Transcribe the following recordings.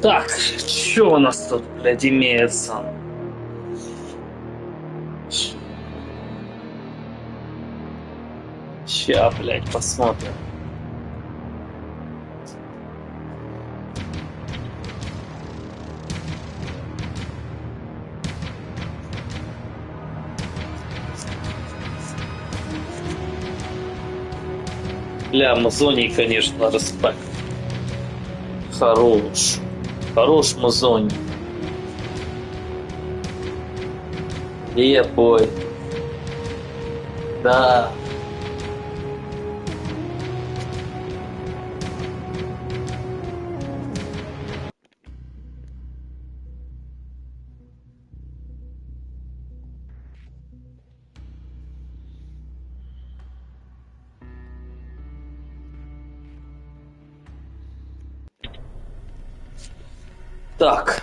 Так, что у нас тут, блядь, имеется? Ща, блядь, посмотрим. Бля, Мазоний, конечно, респект. Хорош. Хорош Мазоний. Ебой. Да. Так.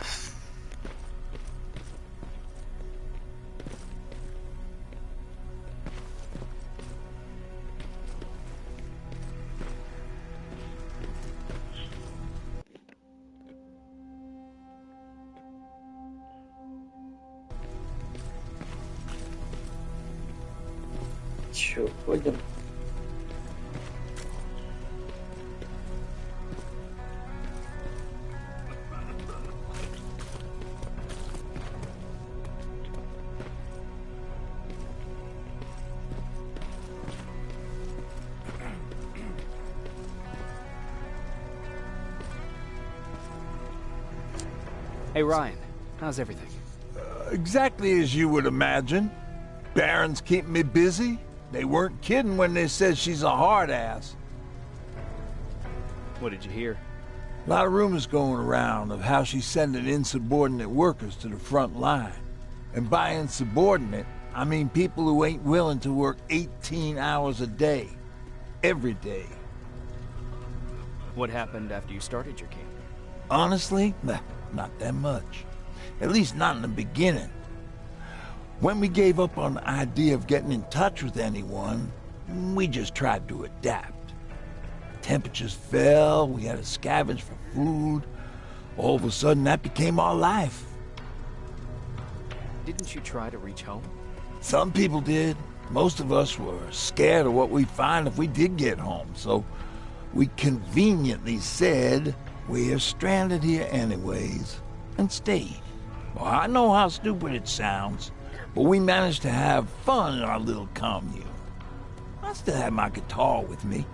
Чё, ходим? Hey Ryan, how's everything? Exactly as you would imagine. Baron's keeping me busy. They weren't kidding when they said she's a hard ass. What did you hear? A lot of rumors going around of how she's sending insubordinate workers to the front line. And by insubordinate, I mean people who ain't willing to work 18 hours a day. Every day. What happened after you started your camp? Honestly, not that much. At least not in the beginning. When we gave up on the idea of getting in touch with anyone, we just tried to adapt. Temperatures fell, we had to scavenge for food. All of a sudden, that became our life. Didn't you try to reach home? Some people did. Most of us were scared of what we'd find if we did get home, so we conveniently said we're stranded here anyways, and stayed. Well, I know how stupid it sounds, but we managed to have fun in our little commune. I still have my guitar with me.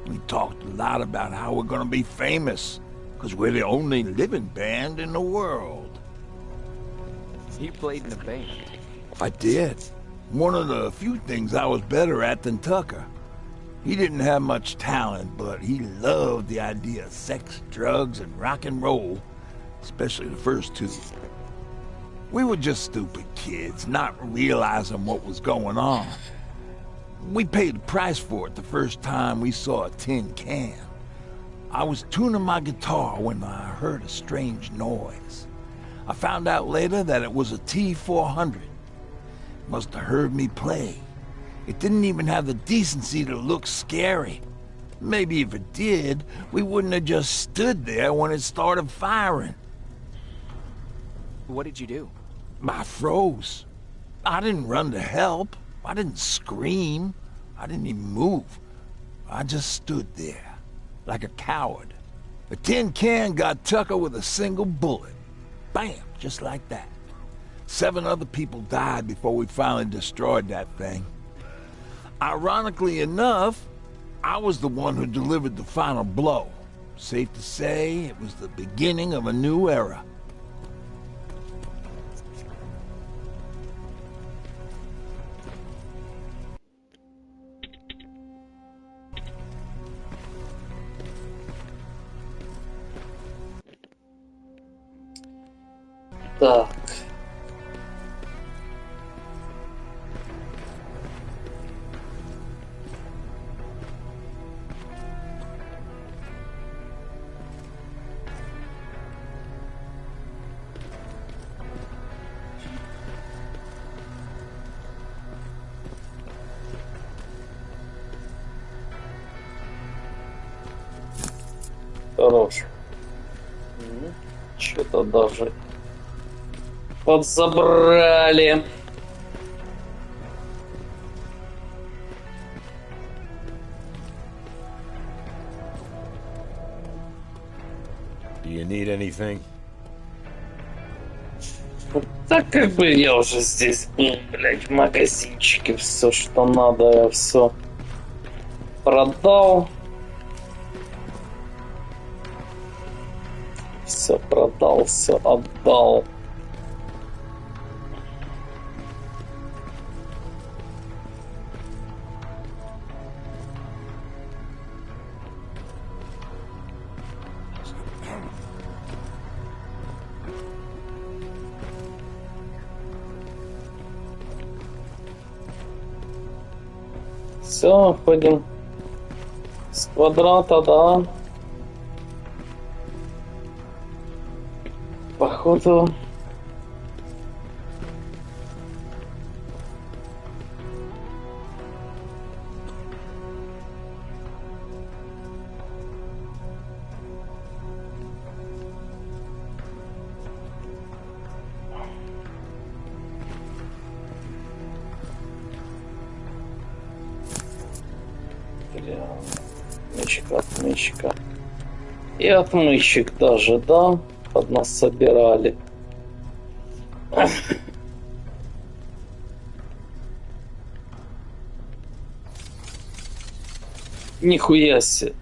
We talked a lot about how we're gonna be famous, because we're the only living band in the world. You played in a band. I did. One of the few things I was better at than Tucker. He didn't have much talent, but he loved the idea of sex, drugs, and rock and roll, especially the first two. We were just stupid kids, not realizing what was going on. We paid the price for it the first time we saw a tin can. I was tuning my guitar when I heard a strange noise. I found out later that it was a T-400. Must have heard me play. It didn't even have the decency to look scary. Maybe if it did, we wouldn't have just stood there when it started firing. What did you do? I froze. I didn't run to help. I didn't scream. I didn't even move. I just stood there, like a coward. The tin can got Tucker with a single bullet. Bam, just like that. 7 other people died before we finally destroyed that thing. Ironically enough, I was the one who delivered the final blow. Safe to say, it was the beginning of a new era. Так. Хорош. Что-то даже подзабрали. Do you need anything? Так как бы я уже здесь был, блядь, в магазинчике. Все, что надо, я все продал. Все продал, все отдал. Все, ходим с квадрата, да. Походу. Отмычка, отмычка. И отмычек даже, да? Под нас собирали. Нихуя себе.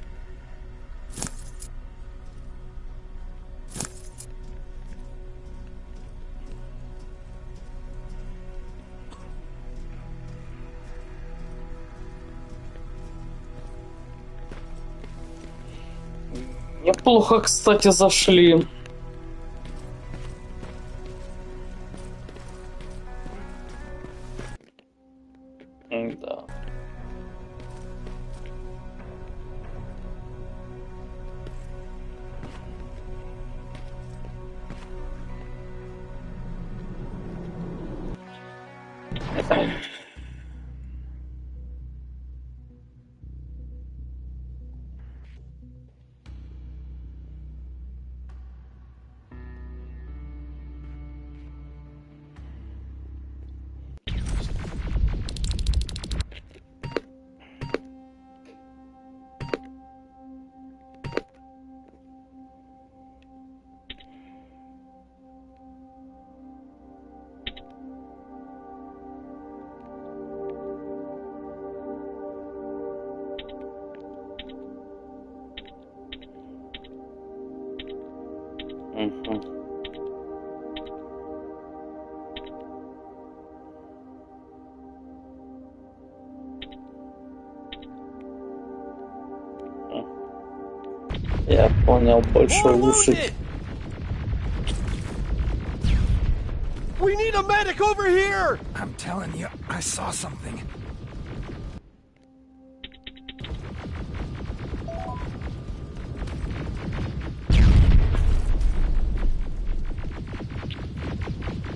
Неплохо, кстати, зашли. Да. Мгм. Я понял, больше лучше. We need a medic over here! I'm telling you, I saw something.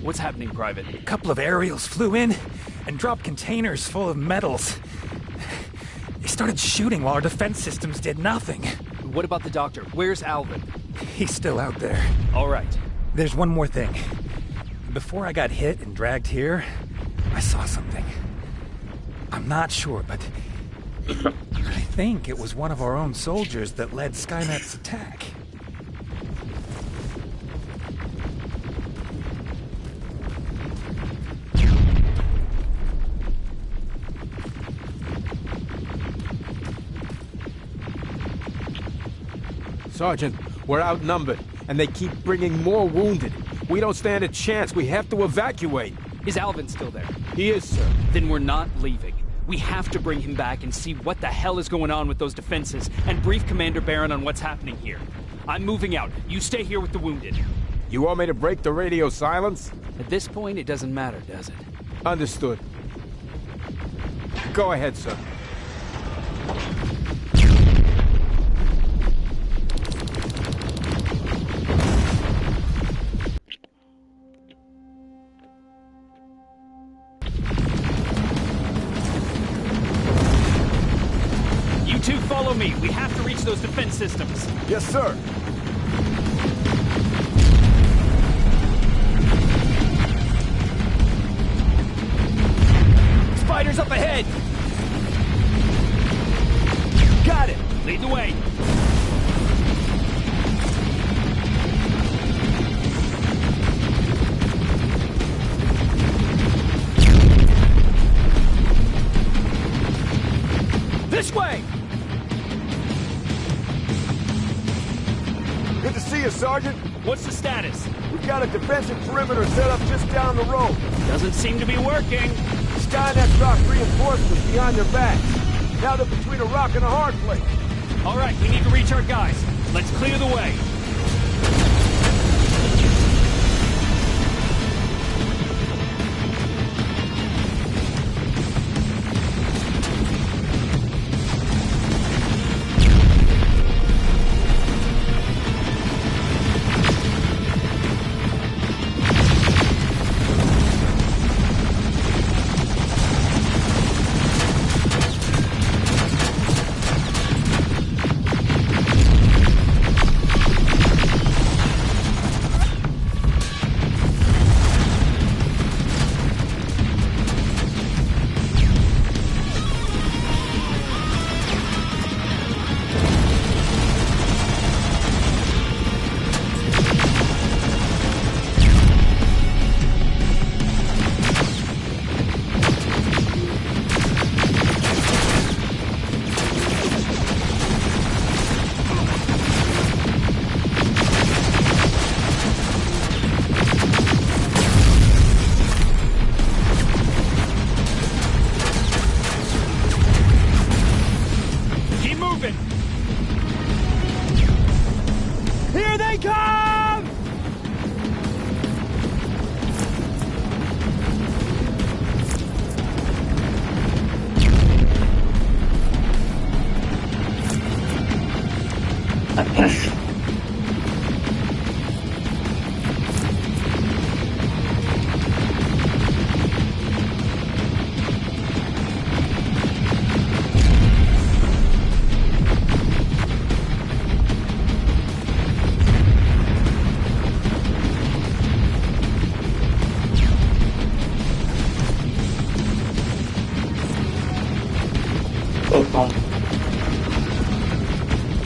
What's happening, Private? A couple of aerials flew in and dropped containers full of metals. They started shooting while our defense systems did nothing. What about the doctor? Where's Alvin? He's still out there. All right. There's one more thing. Before I got hit and dragged here, I saw something. I'm not sure, but I think it was one of our own soldiers that led Skynet's attack. Sergeant, we're outnumbered, and they keep bringing more wounded. We don't stand a chance. We have to evacuate. Is Alvin still there? He is, sir. Then we're not leaving. We have to bring him back and see what the hell is going on with those defenses and brief Commander Barron on what's happening here. I'm moving out. You stay here with the wounded. You want me to break the radio silence? At this point, it doesn't matter, does it? Understood. Go ahead, sir. You two follow me. We have to reach those defense systems. Yes, sir. Spiders up ahead! Got it! Lead the way! This way! Good to see you, Sergeant. What's the status? We've got a defensive perimeter set up just down the road. Doesn't seem to be working. Skynet's dropped reinforcements behind their backs. Now they're between a rock and a hard place. All right, we need to reach our guys. Let's clear the way.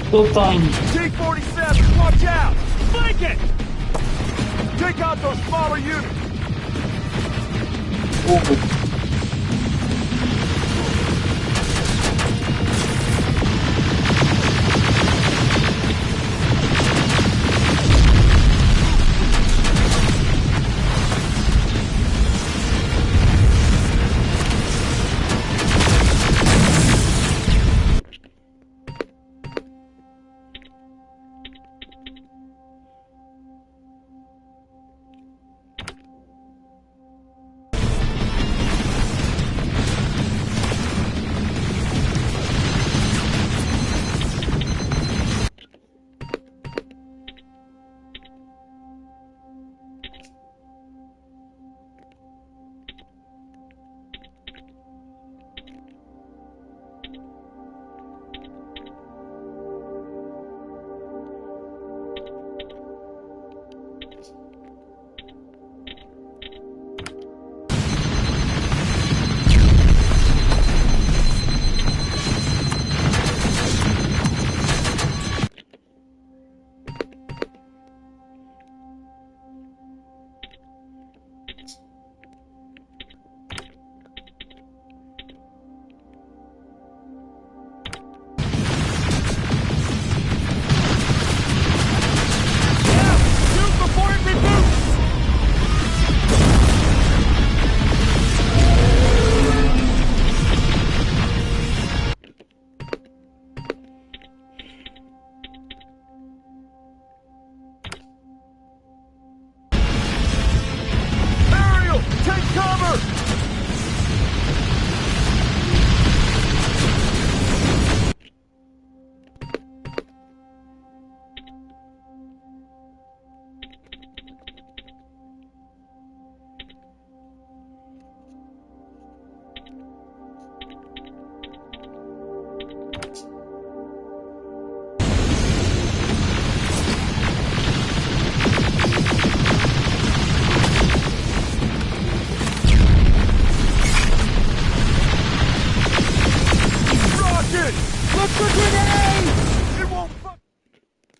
Кто там? T-47, watch out! Flank it! Take out those smaller units!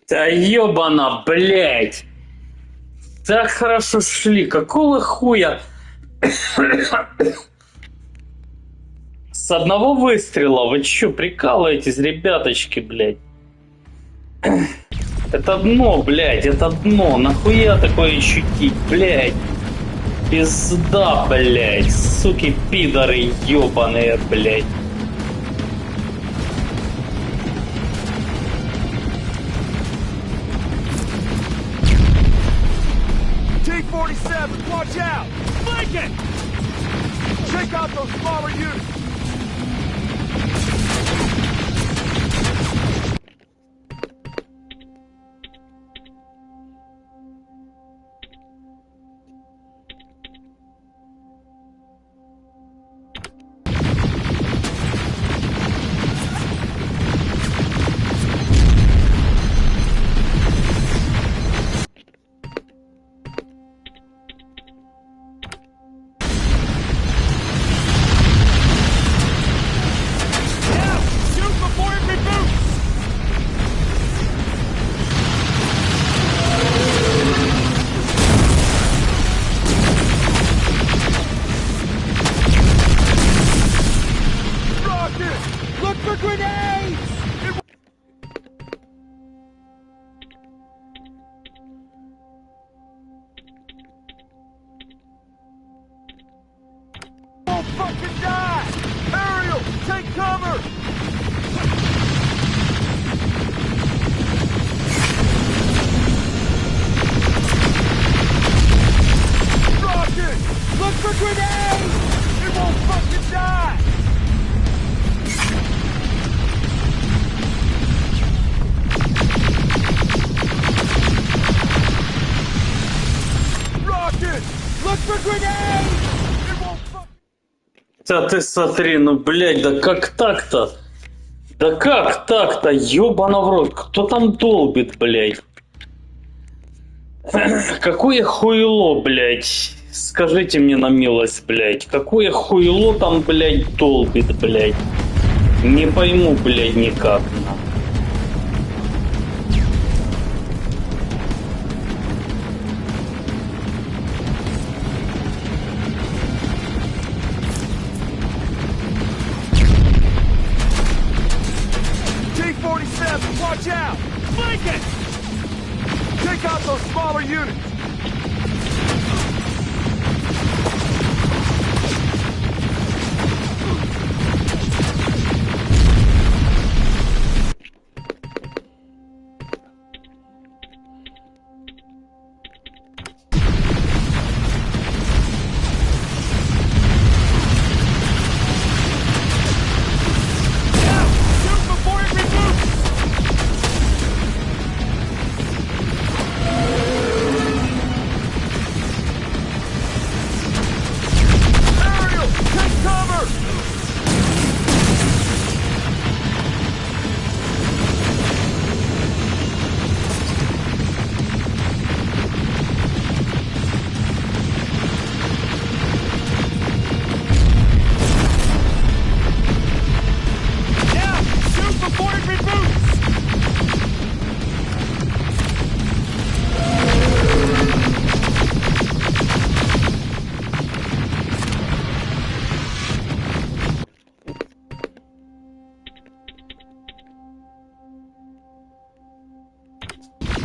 Да ёбана, блядь! Так хорошо шли, какого хуя? С одного выстрела, вы чё, прикалываетесь, ребяточки, блядь? Это дно, блядь, это дно, нахуя такое чутить, блядь? Пизда, блядь, суки, пидоры ёбаные, блядь. T-47, watch out! Flank it! Take out those smaller units! Да ты смотри, ну, блядь, да как так-то? Да как так-то? Ёбана в рот, кто там долбит, блядь? Какое хуйло, блядь? Скажите мне на милость, блядь. Какое хуйло там, блядь, долбит, блядь? Не пойму, блядь, никак. T-47, watch out! Lincoln! Take out those smaller units!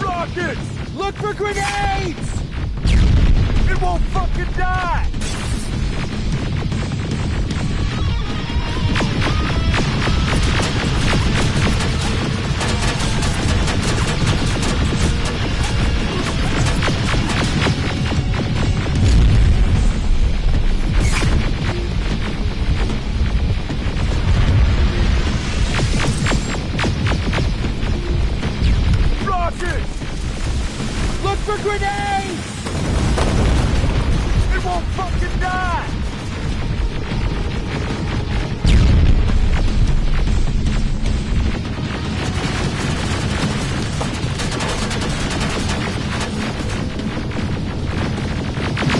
Rockets! Look for grenades! It won't fucking die! Look for grenades! It won't fucking die!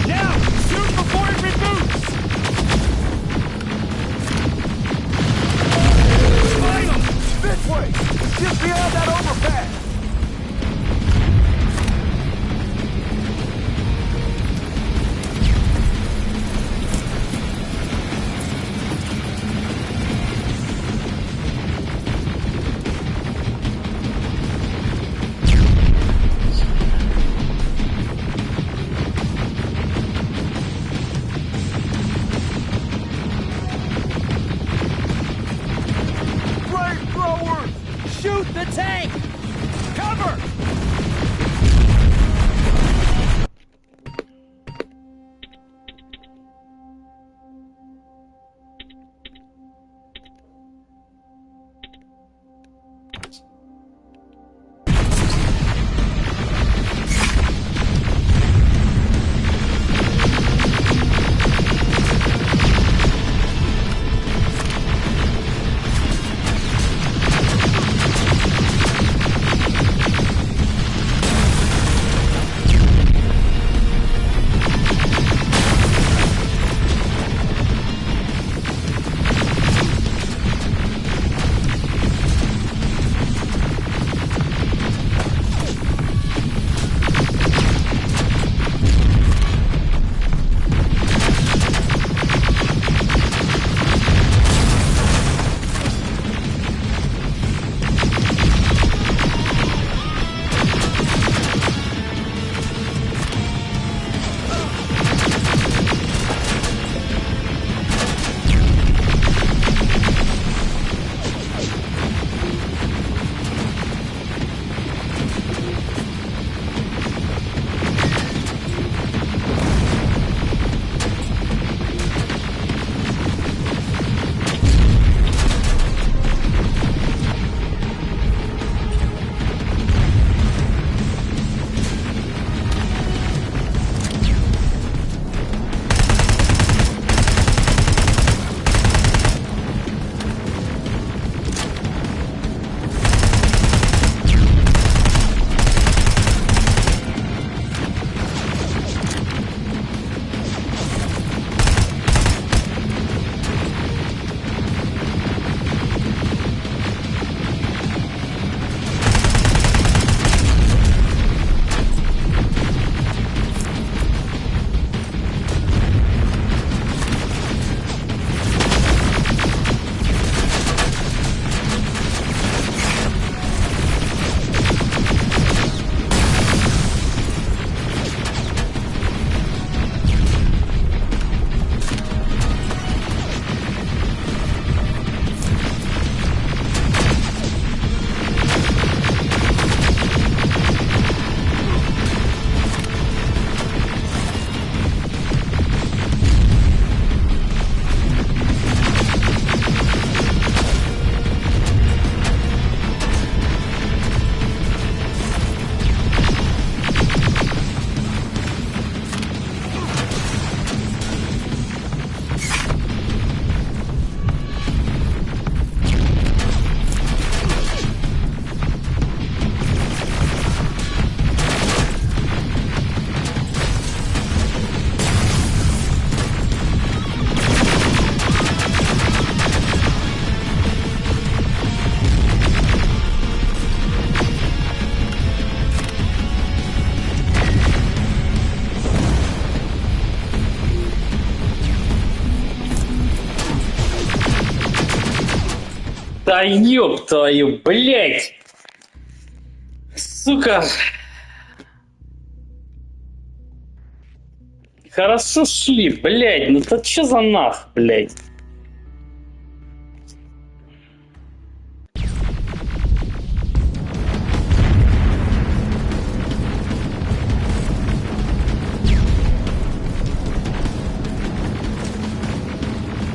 Now! Shoot before it reboots! Find them! This way! It's just beyond that overpass! Да ёб твою, блядь! Сука! Хорошо шли, блядь, ну то чё за нах, блядь?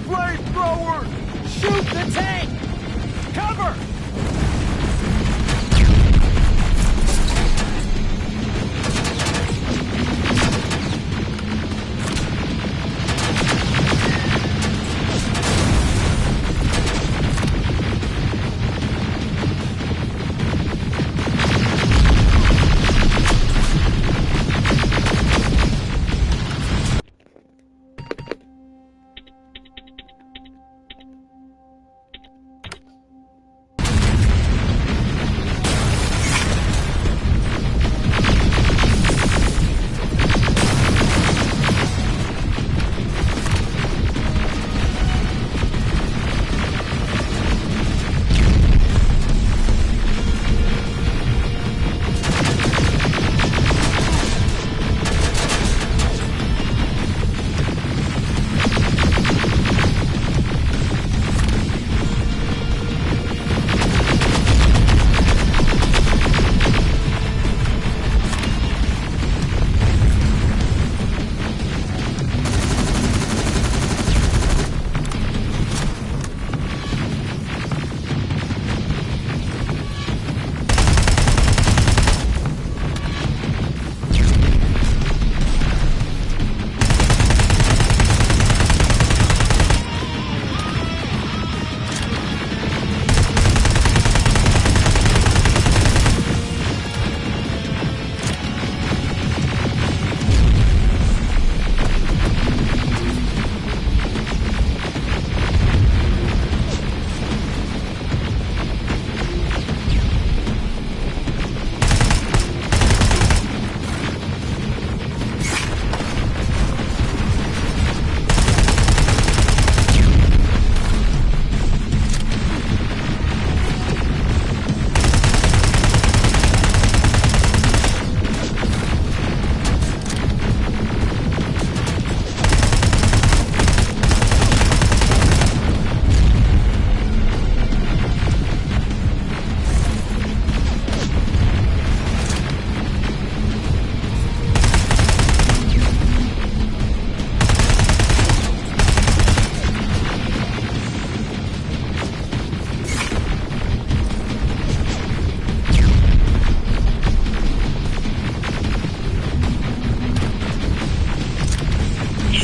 Flamethrower! Shoot the tank! Cover!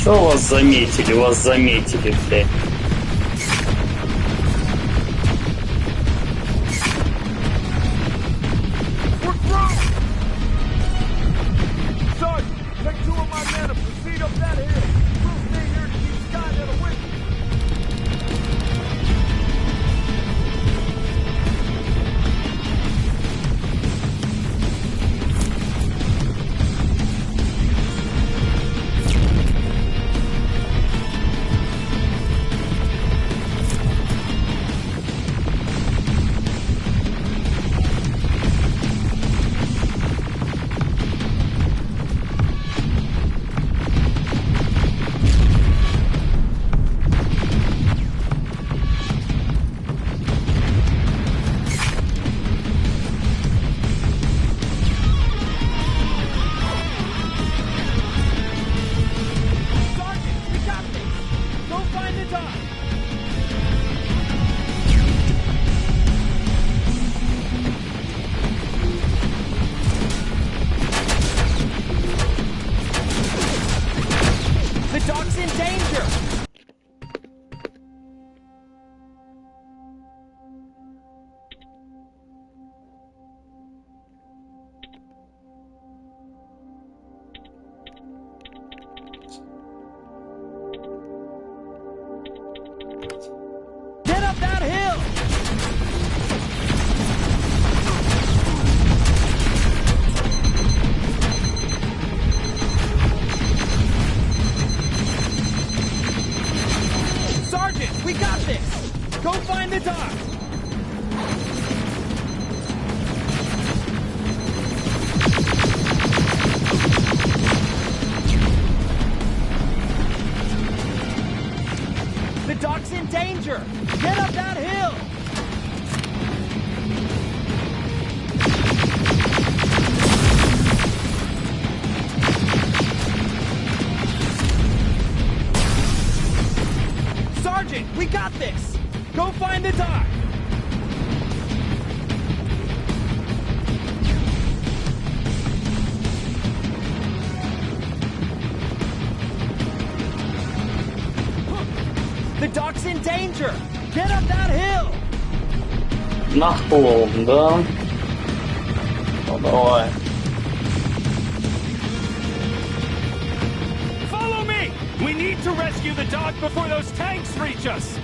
Что вас заметили, блядь. We're through! Sarge, take 2 of my men and proceed up that hill. We'll stay here to keep Skynet awake. got this! Go find the dock! The dock's in danger! Get up that hill! На холм, да? Ну давай. Follow me! We need to rescue the dock before those tanks reach us!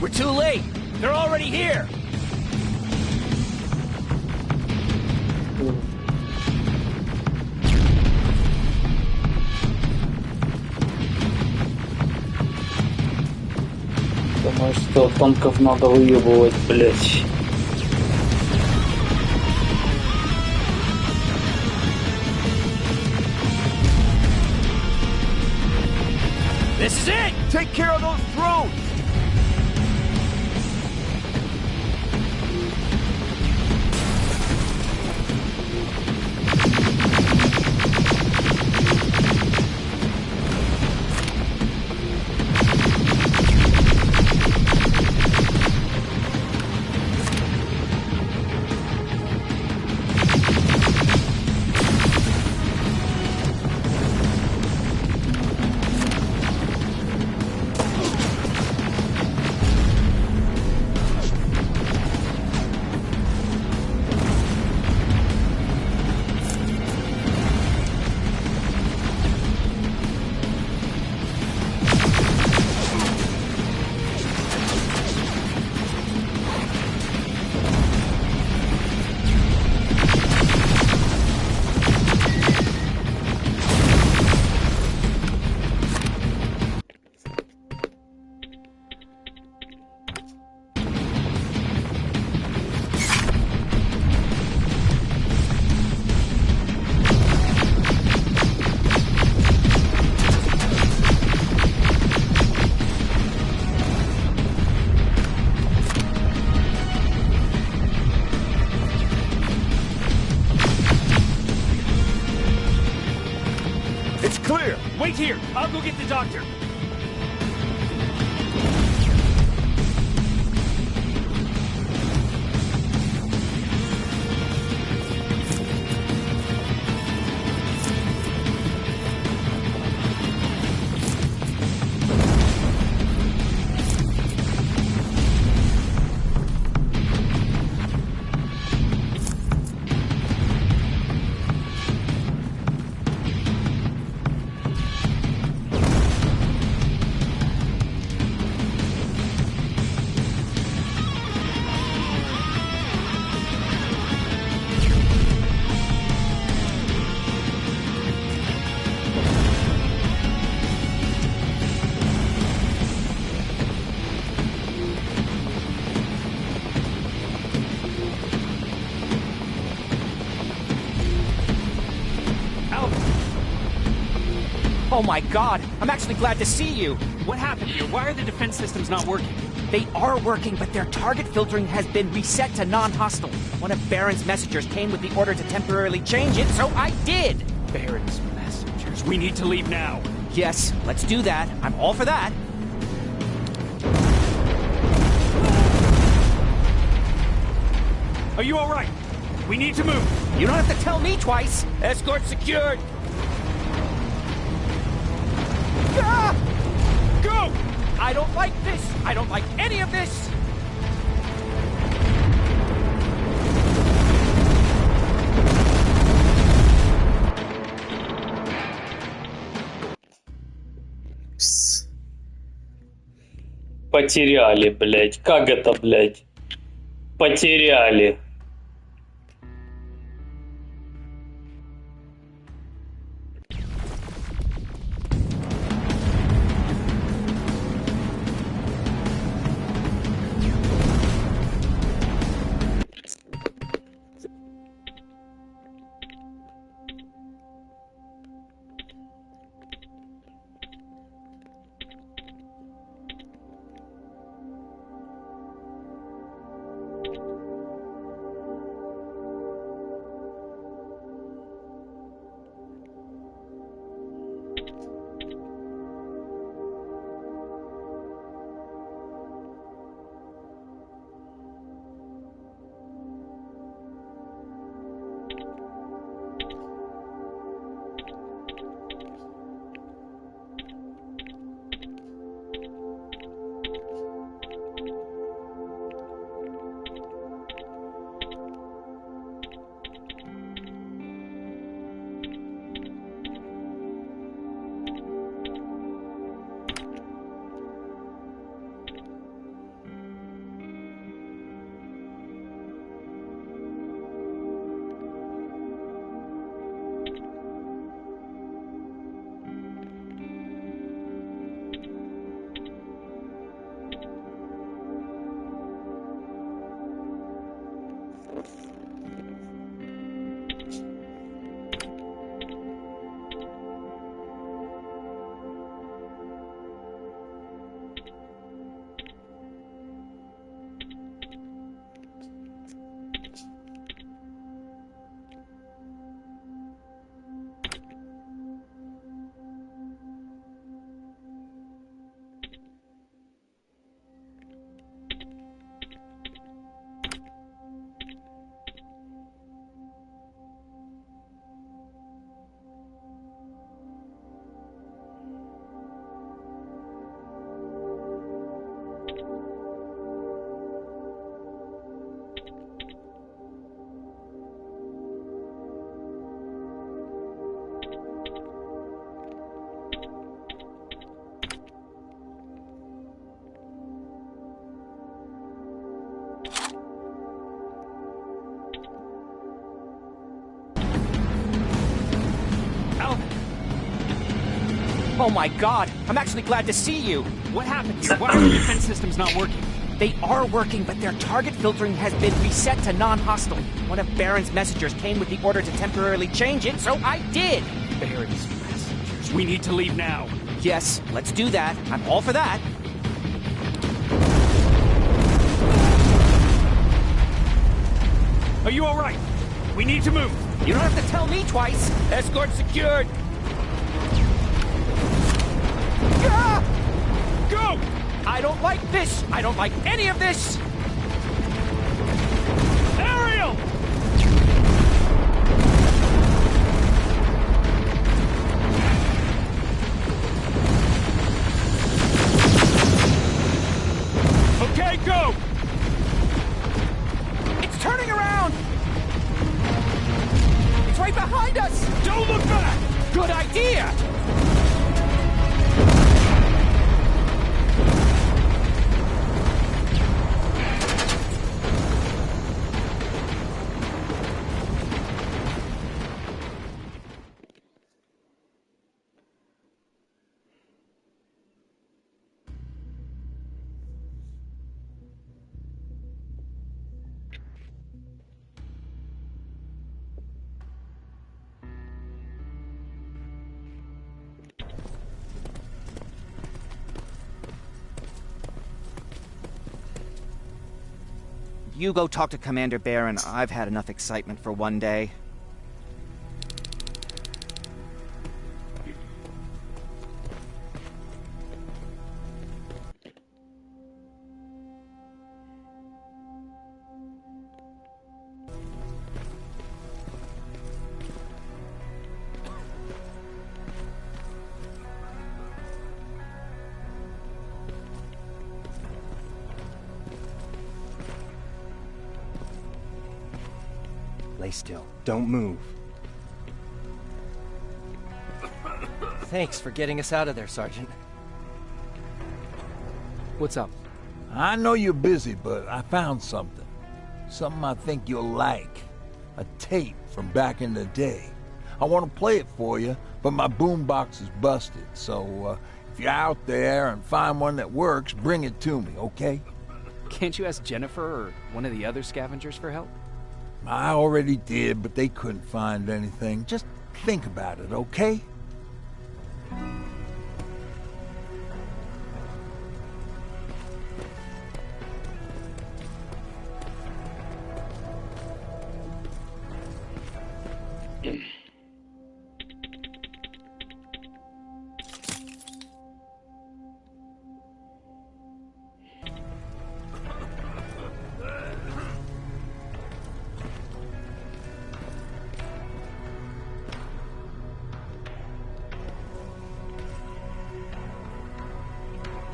We're too late. They're already here. Думаю, что танков надо выебывать, блять. This is it. Take care of those drones. It's clear. Wait here. I'll go get the doctor. Oh my God! I'm actually glad to see you. What happened here? Why are the defense systems not working? They are working, but their target filtering has been reset to non-hostile. One of Baron's messengers came with the order to temporarily change it, so I did. Baron's messengers. We need to leave now. Yes, let's do that. I'm all for that. Are you all right? We need to move. You don't have to tell me twice. Escort secured. Ah! Go! I don't like this. I don't like any of this. Потеряли, блять. Как это, блять? Потеряли. Oh my god, I'm actually glad to see you. What happened here? Why are the defense systems not working? They are working, but their target filtering has been reset to non-hostile. One of Baron's messengers came with the order to temporarily change it, so I did. Baron's messengers. We need to leave now. Yes, let's do that. I'm all for that. Are you all right? We need to move. You don't have to tell me twice. Escort secured. Ah! Go! I don't like this. I don't like any of this. Ariel! Okay, go! It's turning around. It's right behind us. Don't look back! Good idea. You go talk to Commander Baron. I've had enough excitement for one day. Lay still. Don't move. Thanks for getting us out of there, Sergeant. What's up? I know you're busy, but I found something. Something I think you'll like. A tape from back in the day. I want to play it for you, but my boombox is busted, so if you're out there and find one that works, bring it to me, okay? Can't you ask Jennifer or one of the other scavengers for help? I already did, but they couldn't find anything. Just think about it, okay?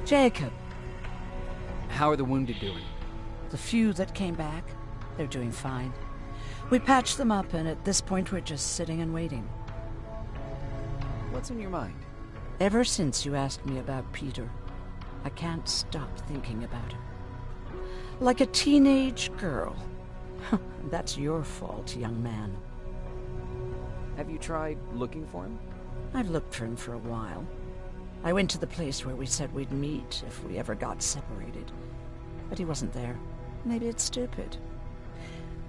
Jacob, How are the wounded doing? the few that came back, they're doing fine. We patched them up, and at this point we're just sitting and waiting. What's in your mind? Ever since you asked me about Peter, I can't stop thinking about him. Like a teenage girl. That's your fault, young man. Have you tried looking for him? I've looked for him for a while. I went to the place where we said we'd meet if we ever got separated. But he wasn't there. Maybe it's stupid.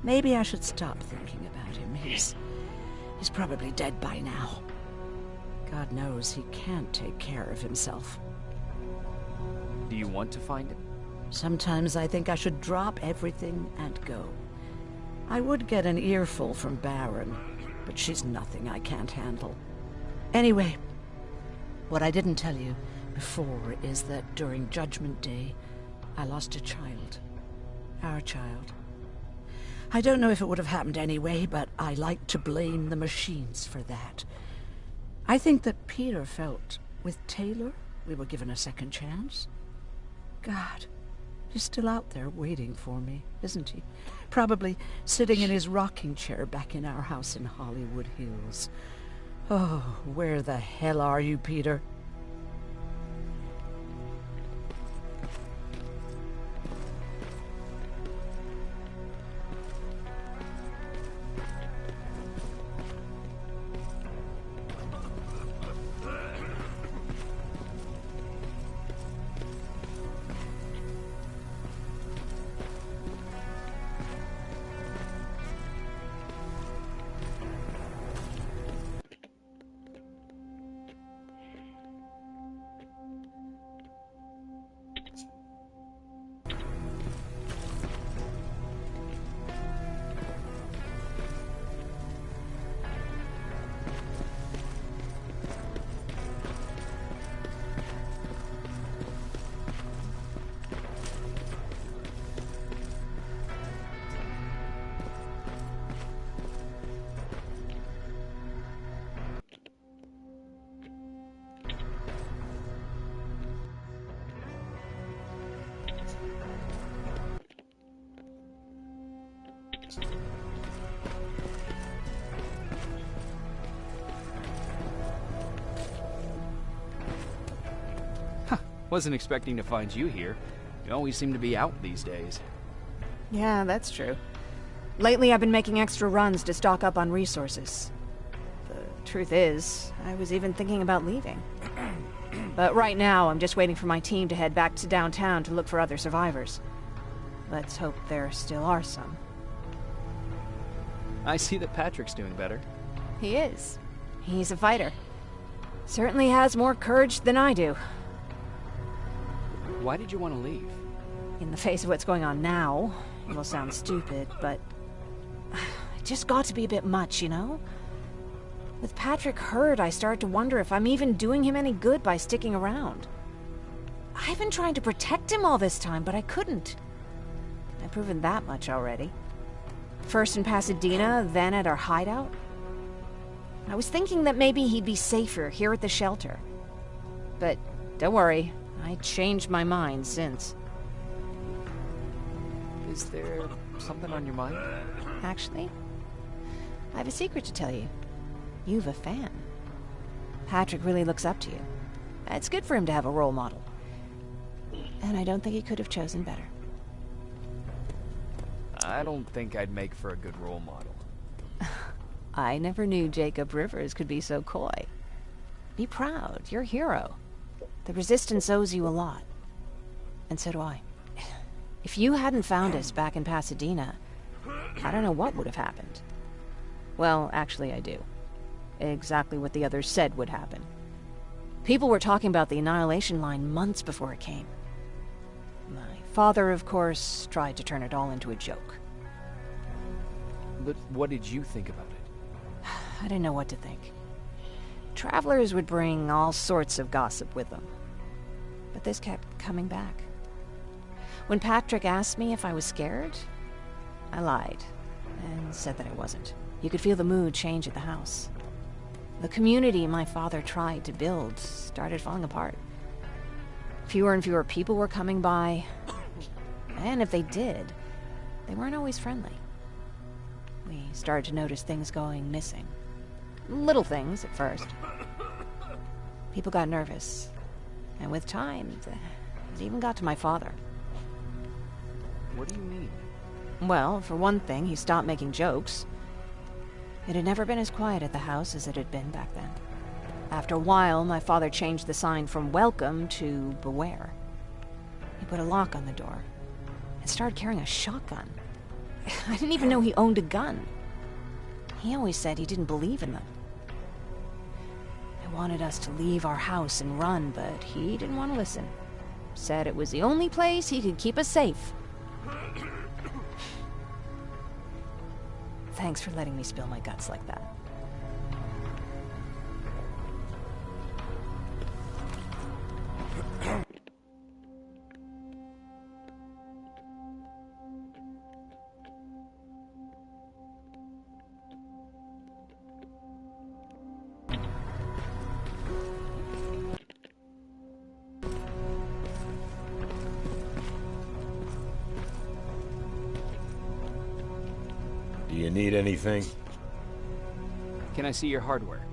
Maybe I should stop thinking about him. He's probably dead by now. God knows he can't take care of himself. Do you want to find him? Sometimes I think I should drop everything and go. I would get an earful from Baron, but she's nothing I can't handle. Anyway, what I didn't tell you before is that during Judgment Day, I lost a child. Our child. I don't know if it would have happened anyway, but I like to blame the machines for that. I think that Peter felt with Taylor we were given a second chance. God, he's still out there waiting for me, isn't he? Probably sitting in his rocking chair back in our house in Hollywood Hills. Oh, where the hell are you, Peter? Wasn't expecting to find you here. You always seem to be out these days. Yeah, that's true. Lately I've been making extra runs to stock up on resources. The truth is, I was even thinking about leaving. But right now, I'm just waiting for my team to head back to downtown to look for other survivors. Let's hope there still are some. I see that Patrick's doing better. He is. He's a fighter. Certainly has more courage than I do. Why did you want to leave? In the face of what's going on now, it will sound stupid, but it just got to be a bit much, you know? With Patrick hurt, I start to wonder if I'm even doing him any good by sticking around. I've been trying to protect him all this time, but I couldn't. I've proven that much already. First in Pasadena, then at our hideout. I was thinking that maybe he'd be safer here at the shelter. But don't worry, I changed my mind since. Is there something on your mind? Actually, I have a secret to tell you. You've a fan. Patrick really looks up to you. It's good for him to have a role model. And I don't think he could have chosen better. I don't think I'd make for a good role model. I never knew Jacob Rivers could be so coy. Be proud, you're a hero. The Resistance owes you a lot. And so do I. If you hadn't found us back in Pasadena, I don't know what would have happened. Well, actually I do. Exactly what the others said would happen. People were talking about the Annihilation Line months before it came. My father, of course, tried to turn it all into a joke. But what did you think about it? I didn't know what to think. Travelers would bring all sorts of gossip with them. But this kept coming back. When Patrick asked me if I was scared, I lied and said that I wasn't. You could feel the mood change at the house. The community my father tried to build started falling apart. Fewer and fewer people were coming by, and if they did, they weren't always friendly. We started to notice things going missing. Little things at first. People got nervous, and with time, it even got to my father. What do you mean? Well, for one thing, he stopped making jokes. It had never been as quiet at the house as it had been back then. After a while, my father changed the sign from welcome to beware. He put a lock on the door and started carrying a shotgun. I didn't even know he owned a gun. He always said he didn't believe in them. I wanted us to leave our house and run, but he didn't want to listen. Said it was the only place he could keep us safe. Thanks for letting me spill my guts like that. Do you need anything? Can I see your hardware?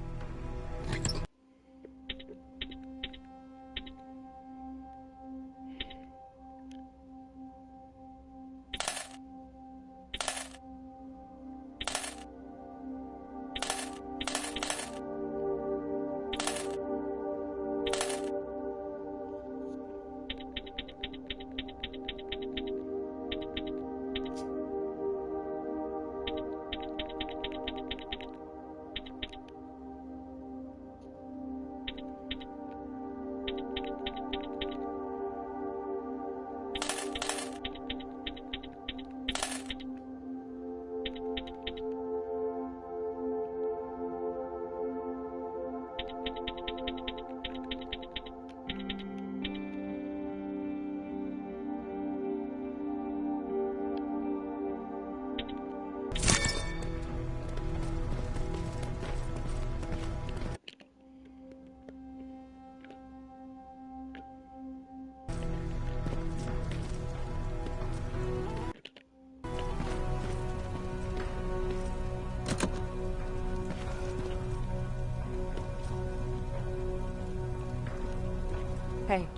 Hey,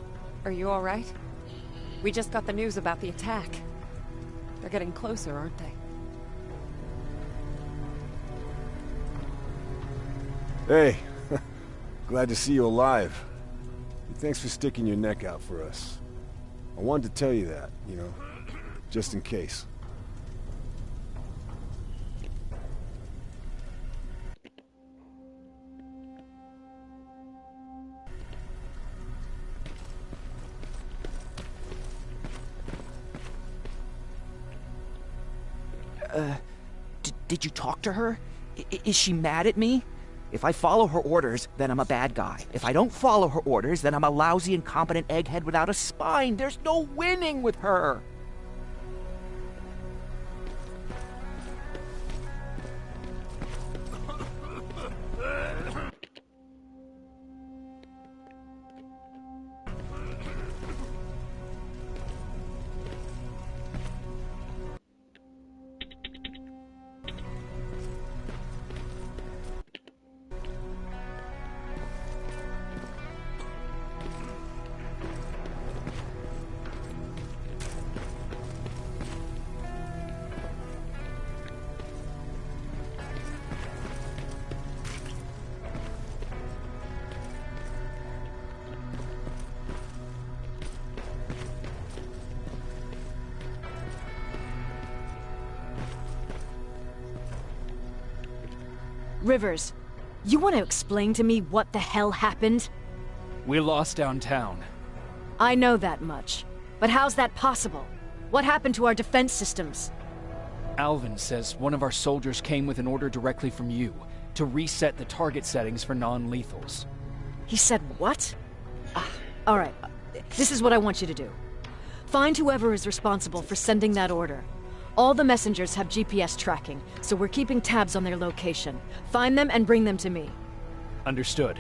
Are you alright? We just got the news about the attack. They're getting closer, aren't they? Hey, glad to see you alive. Thanks for sticking your neck out for us. I wanted to tell you that, you know, just in case. Did you talk to her? Is she mad at me? If I follow her orders, then I'm a bad guy. If I don't follow her orders, then I'm a lousy, incompetent egghead without a spine. There's no winning with her. Rivers, you want to explain to me what the hell happened? We lost downtown. I know that much. But how's that possible? What happened to our defense systems? Alvin says one of our soldiers came with an order directly from you to reset the target settings for non-lethals. He said what? All right, this is what I want you to do. Find whoever is responsible for sending that order. All the messengers have GPS tracking, so we're keeping tabs on their location. Find them and bring them to me. Understood.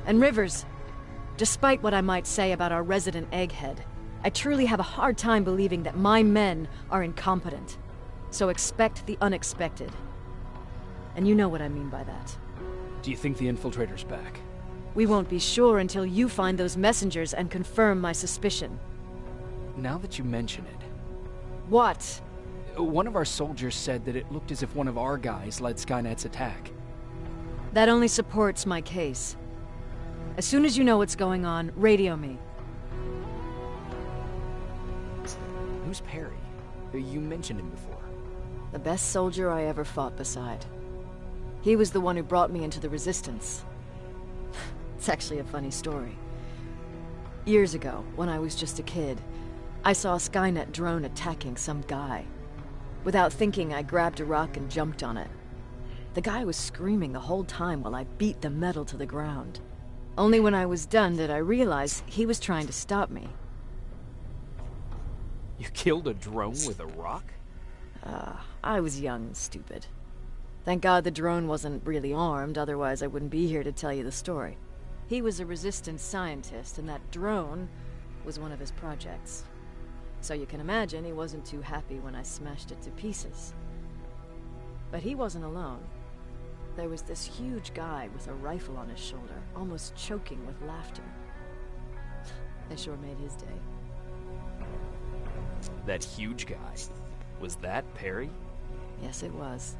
And Rivers, despite what I might say about our resident egghead, I truly have a hard time believing that my men are incompetent. So expect the unexpected. And you know what I mean by that. Do you think the infiltrator's back? We won't be sure until you find those messengers and confirm my suspicion. Now that you mention it... What? One of our soldiers said that it looked as if one of our guys led Skynet's attack. That only supports my case. As soon as you know what's going on, radio me. Who's Perry? You mentioned him before. The best soldier I ever fought beside. He was the one who brought me into the Resistance. It's actually a funny story. Years ago, when I was just a kid, I saw a Skynet drone attacking some guy. Without thinking, I grabbed a rock and jumped on it. The guy was screaming the whole time while I beat the metal to the ground. Only when I was done did I realize he was trying to stop me. You killed a drone with a rock? I was young and stupid. Thank God the drone wasn't really armed, otherwise I wouldn't be here to tell you the story. He was a Resistance scientist, and that drone was one of his projects. So you can imagine he wasn't too happy when I smashed it to pieces. But he wasn't alone. There was this huge guy with a rifle on his shoulder, almost choking with laughter. I sure made his day. That huge guy. Was that Perry? Yes, it was.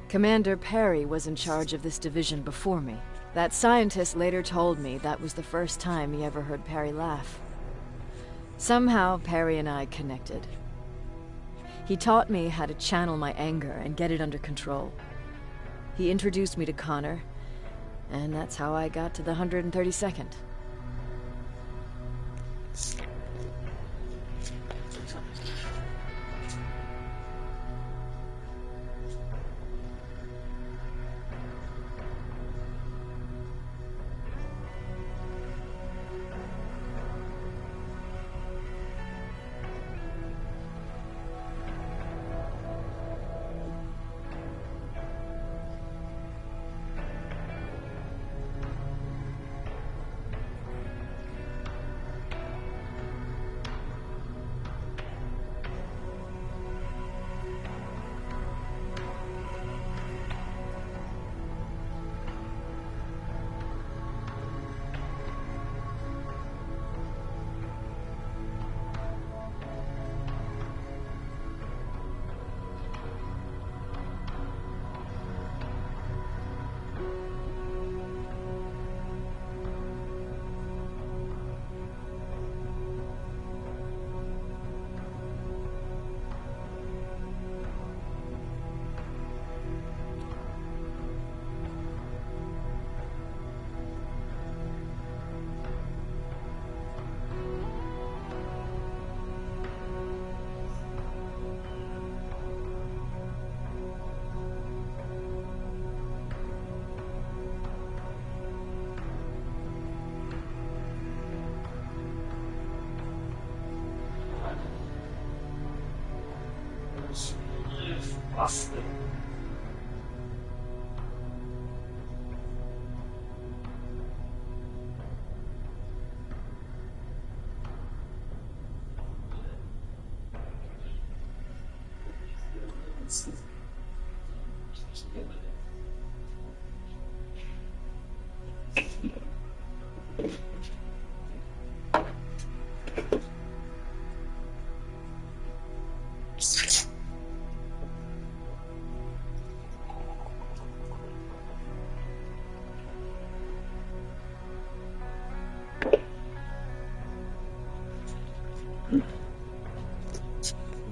Commander Perry was in charge of this division before me. That scientist later told me that was the first time he ever heard Perry laugh. Somehow, Perry and I connected. He taught me how to channel my anger and get it under control. He introduced me to Connor, and that's how I got to the 132nd.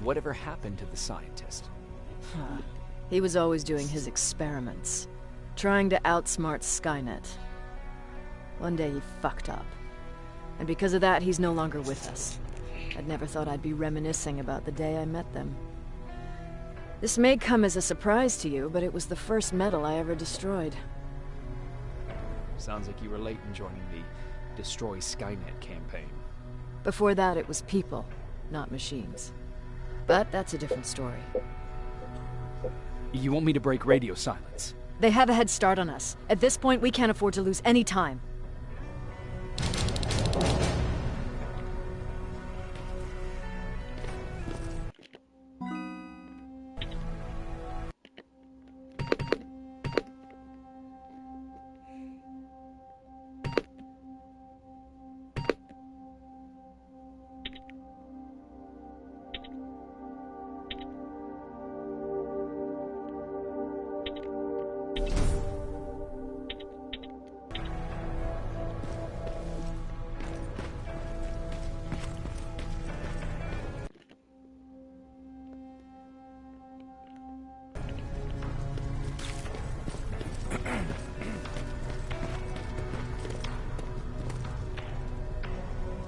whatever happened to the scientist? He was always doing his experiments, trying to outsmart Skynet. One day he fucked up, and because of that he's no longer with us. I'd never thought I'd be reminiscing about the day I met them. This may come as a surprise to you, but it was the first metal I ever destroyed. Sounds like you were late in joining the Destroy Skynet campaign. Before that it was people, not machines. But that's a different story. You want me to break radio silence? They have a head start on us. At this point, we can't afford to lose any time.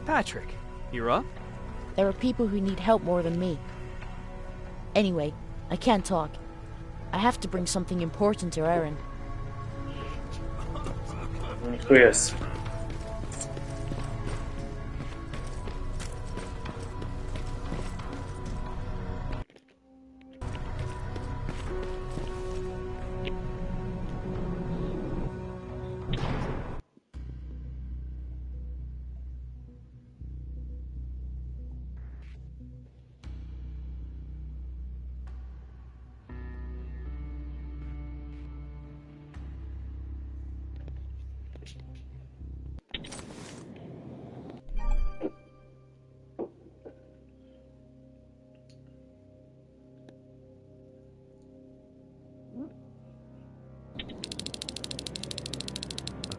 Patrick, you're up? There are people who need help more than me. Anyway, I can't talk. I have to bring something important to Aaron. Yes.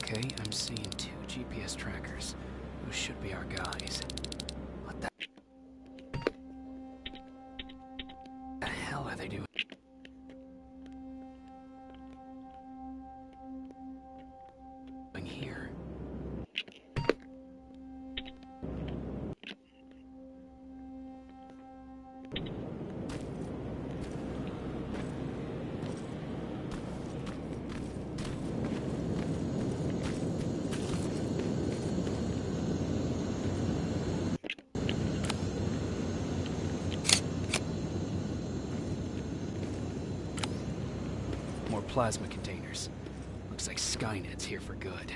Okay, I'm seeing 2 GPS trackers. Those should be our guys. What the hell are they doing? Here. More plasma containers. Looks like Skynet's here for good.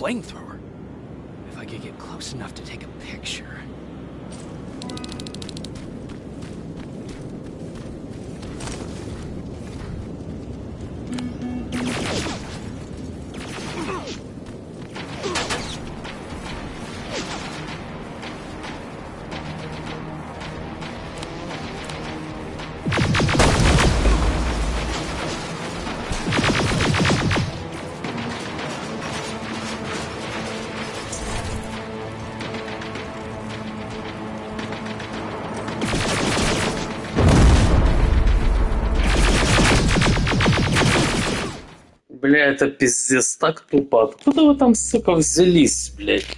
Flamethrower? If I could get close enough to take a picture. Бля, это пиздец, так тупо. Откуда вы там, сука, взялись, блядь?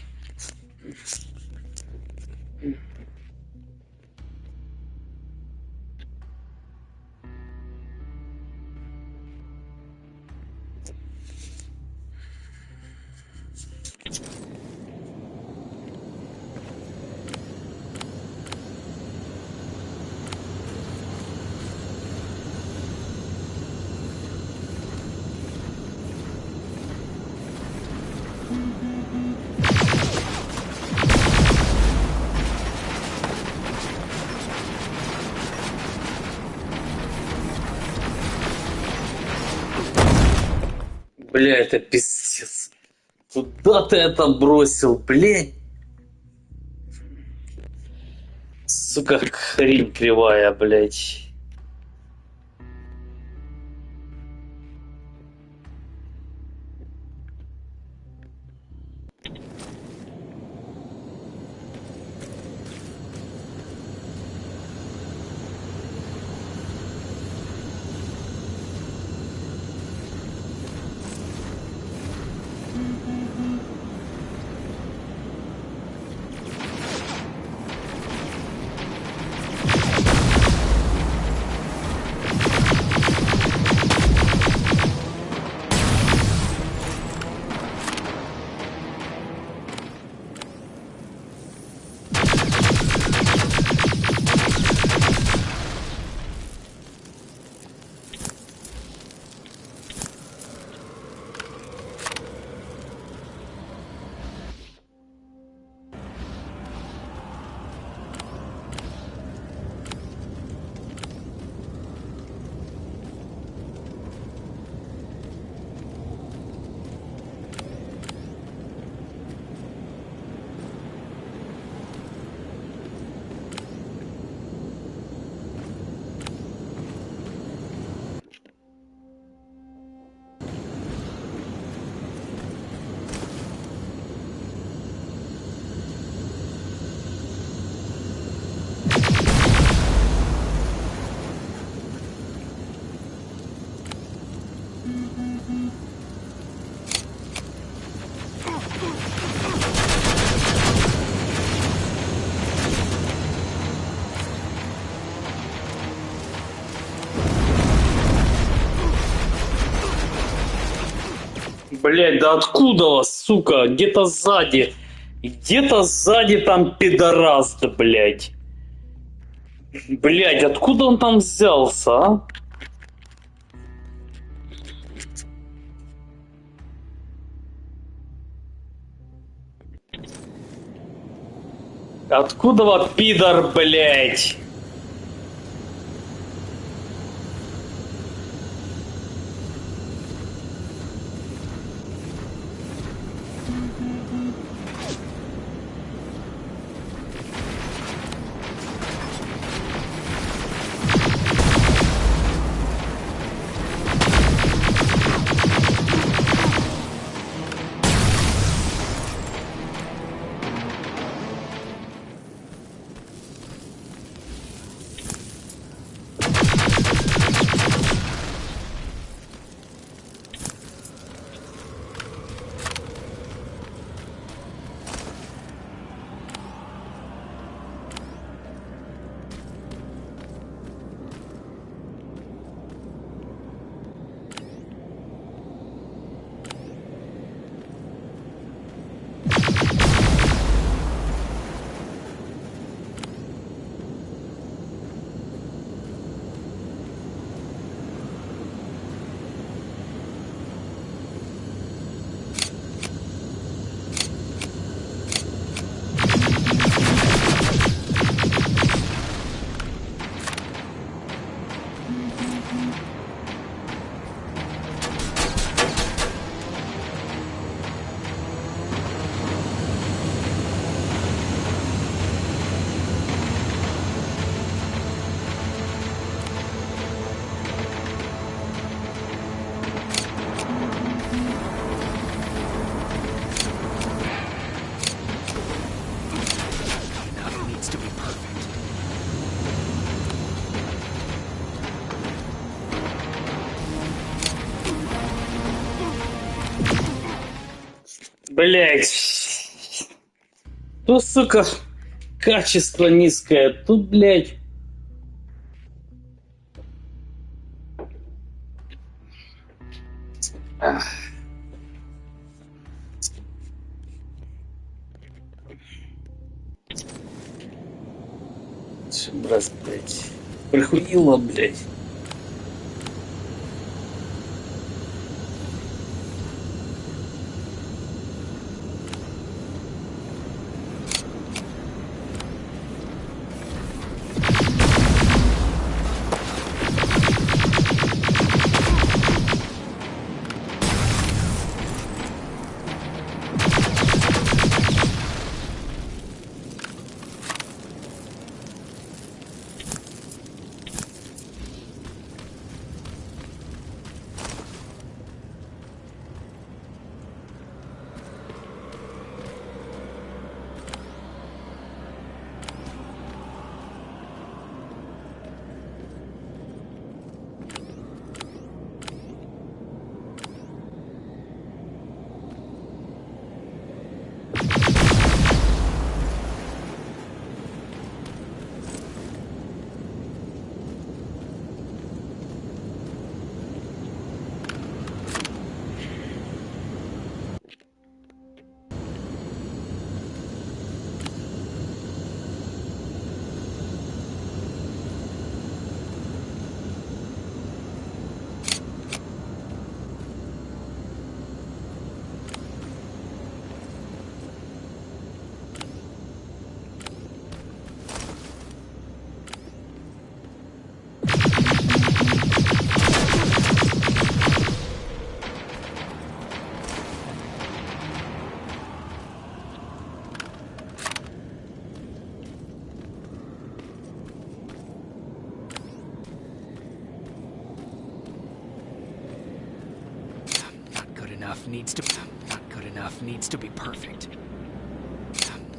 Бля, это пиздец. Куда ты это бросил, блядь? Сука, хрень кривая, блядь. Блядь, да откуда вас, сука? Где-то сзади. Где-то сзади там пидорас, да, блядь. Блядь, откуда он там взялся, а? Откуда вот пидор, блядь? Блять. То, сука, качество низкое. Тут, блять. Раз, блять. Прихуило, блять. Needs to not good enough needs to be perfect.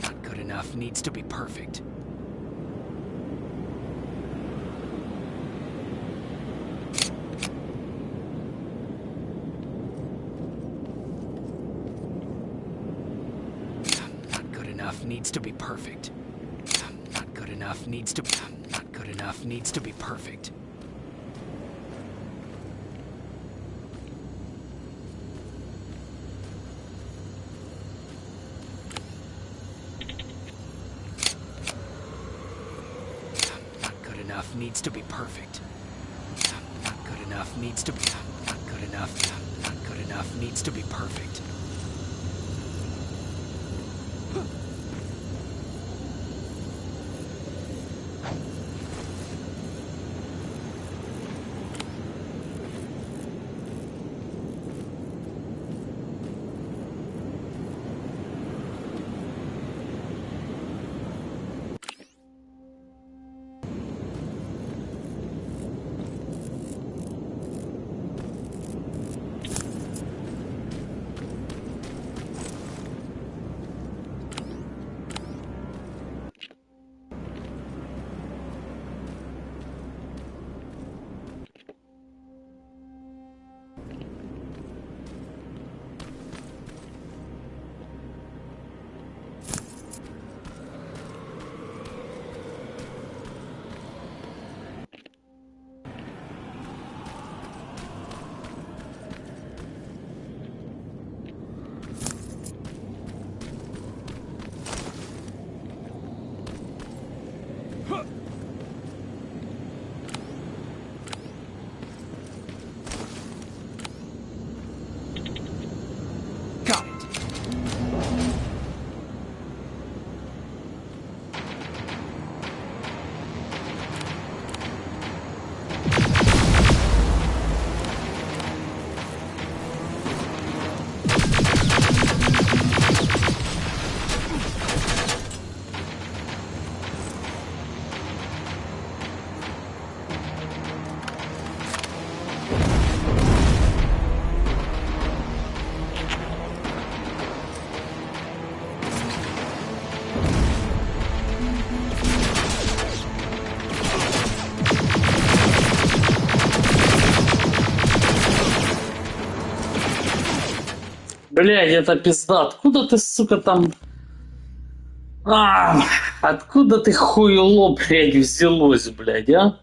Not good enough needs to be perfect. Not good enough needs to be perfect. Not good enough needs to not good enough needs to be perfect. Needs to be perfect. Not good enough needs to be not good enough. Not good enough needs to be perfect. Блядь, это пизда. Откуда ты, сука, там... Откуда ты хуйло, блядь, взялось, блядь, а?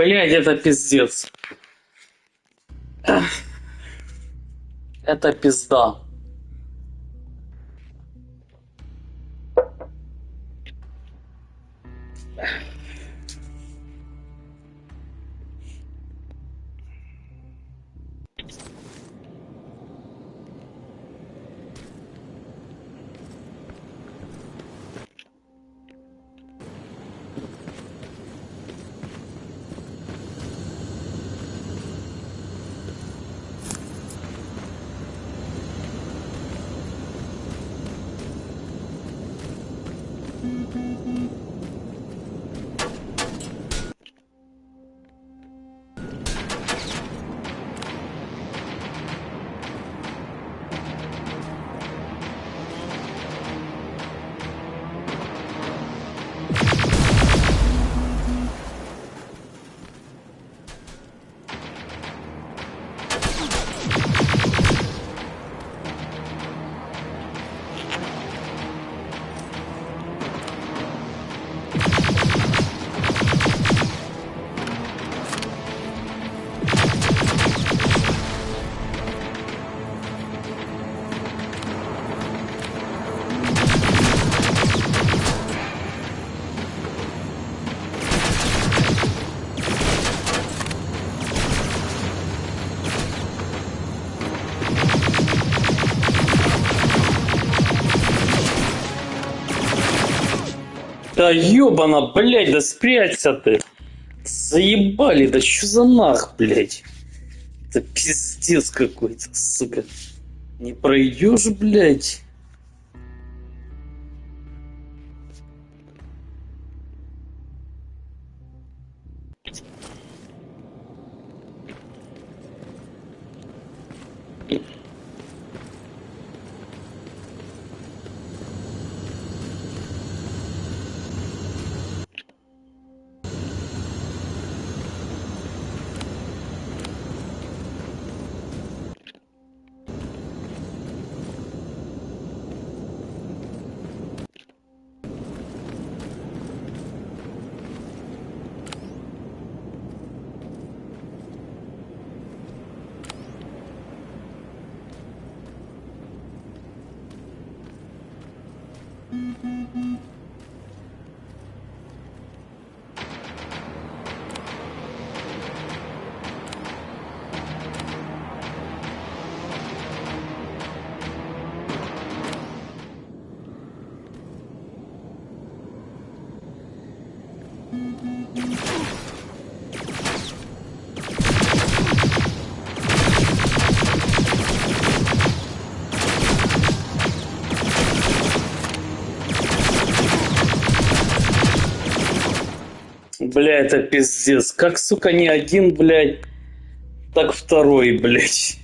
Блядь, это пиздец. Это пизда. Да ёбана, блядь, да спрячься ты. Заебали, да чё за нах, блядь. Это пиздец какой-то, сука. Не пройдешь, блядь. Бля, это пиздец. Как, сука, не один, блядь, так второй, блядь.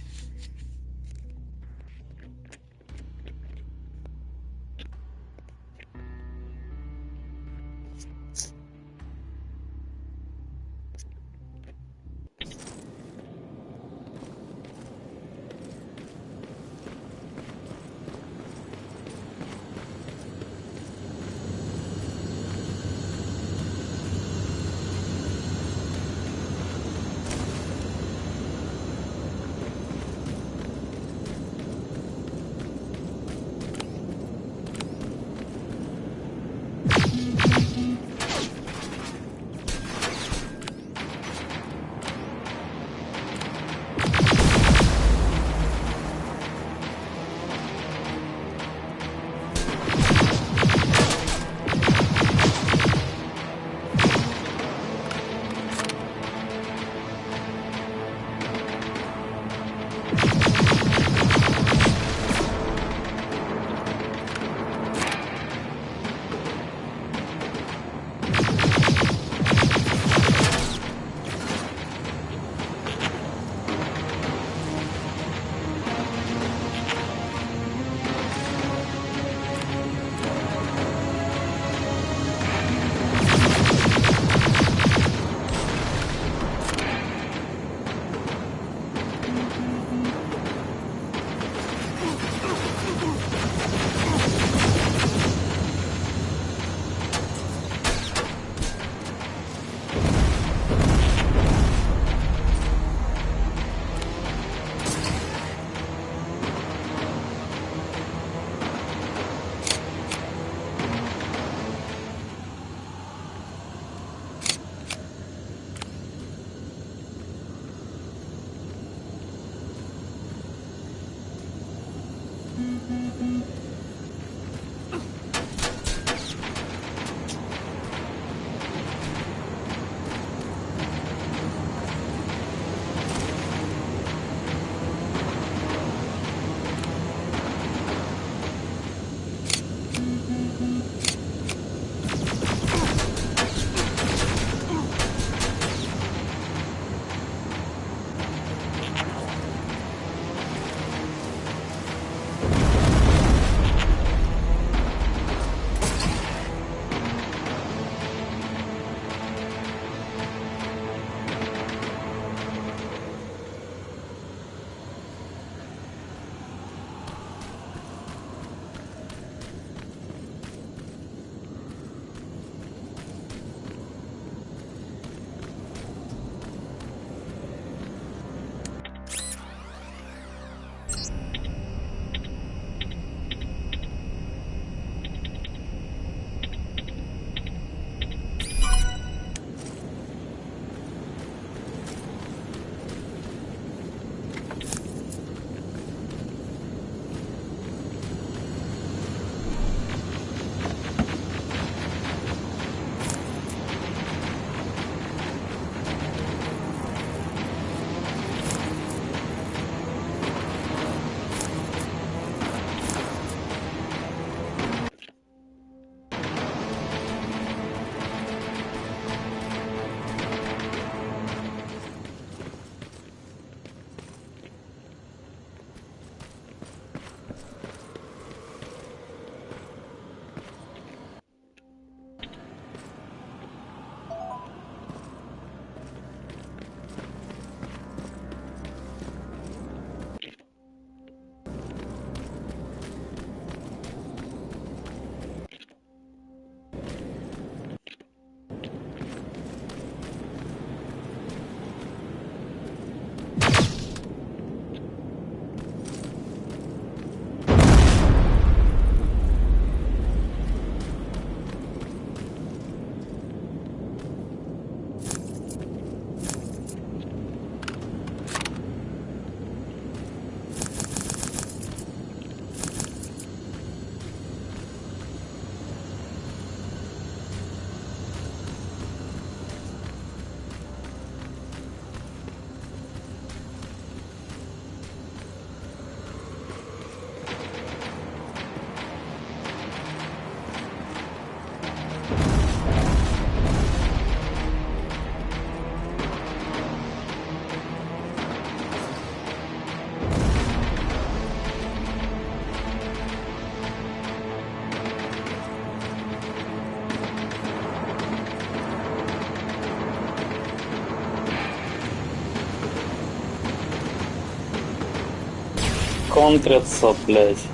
контрятся, блядь.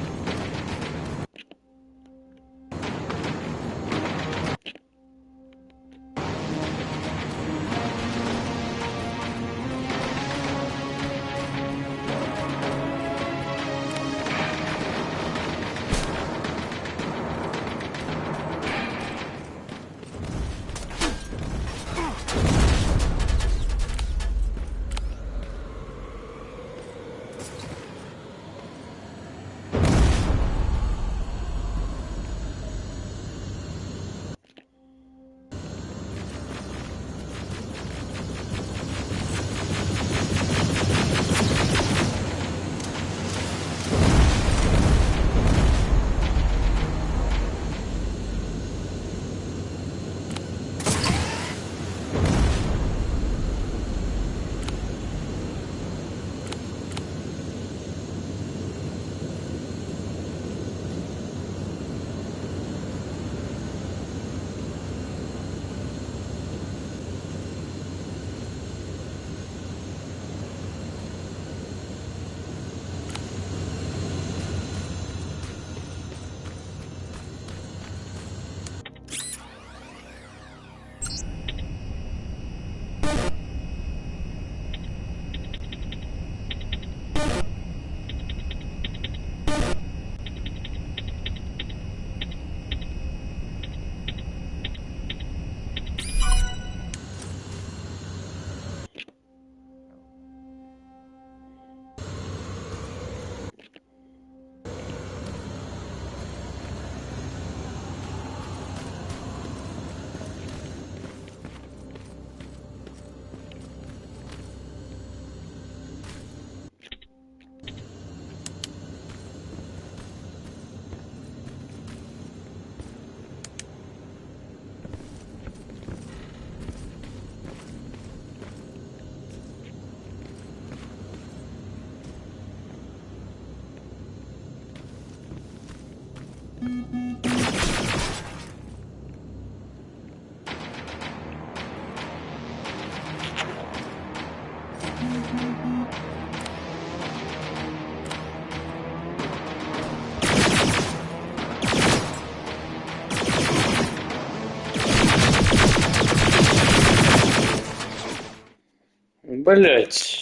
Блять.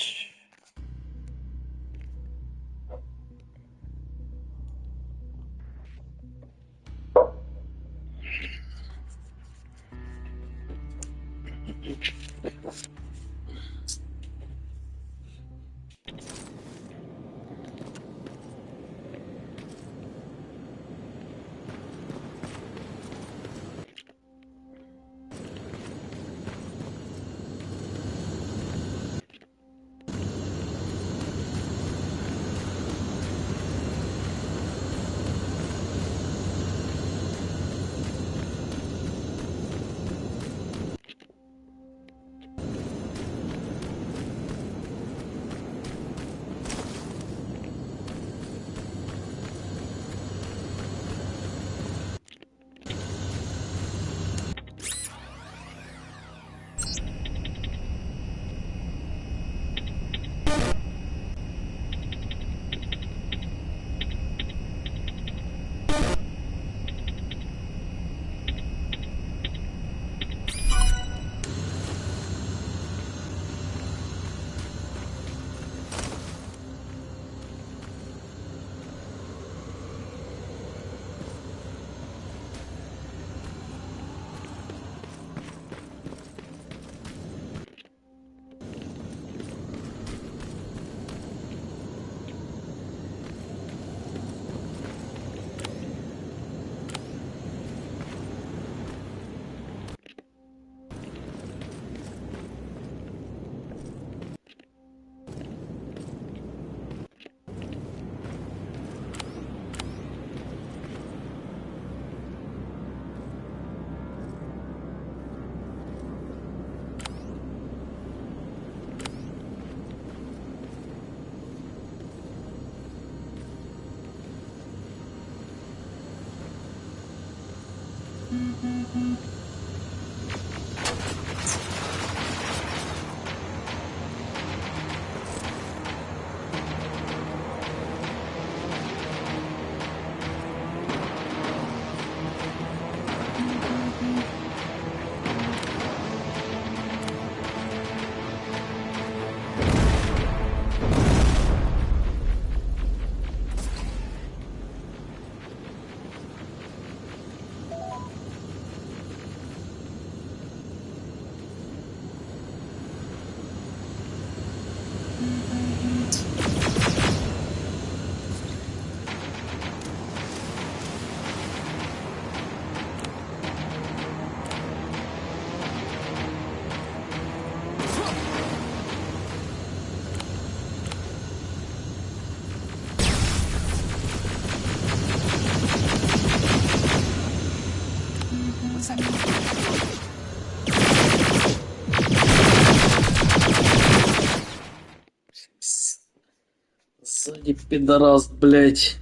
Сзади пидорас, блядь.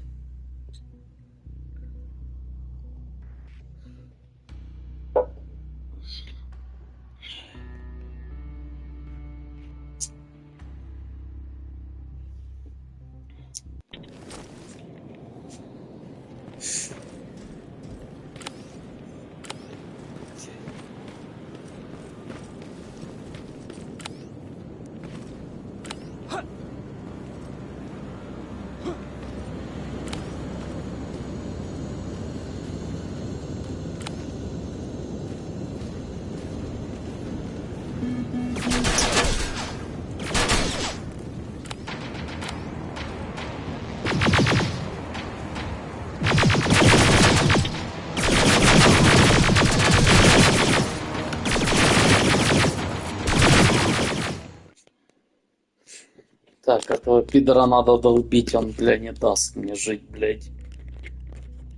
Так, этого пидора надо долбить, он, бля, не даст мне жить, блядь.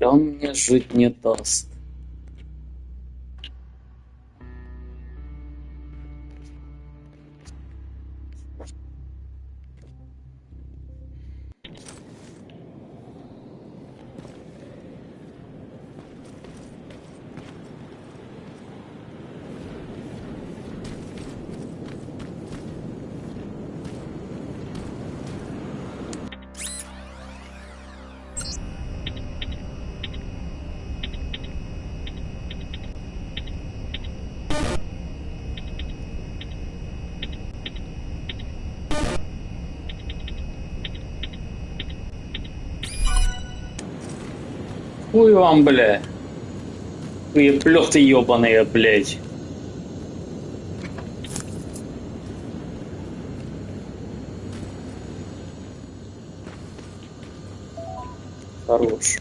Он мне жить не даст. Хуй вам, бля. Вы плёхты ёбаные, блядь. Хорош.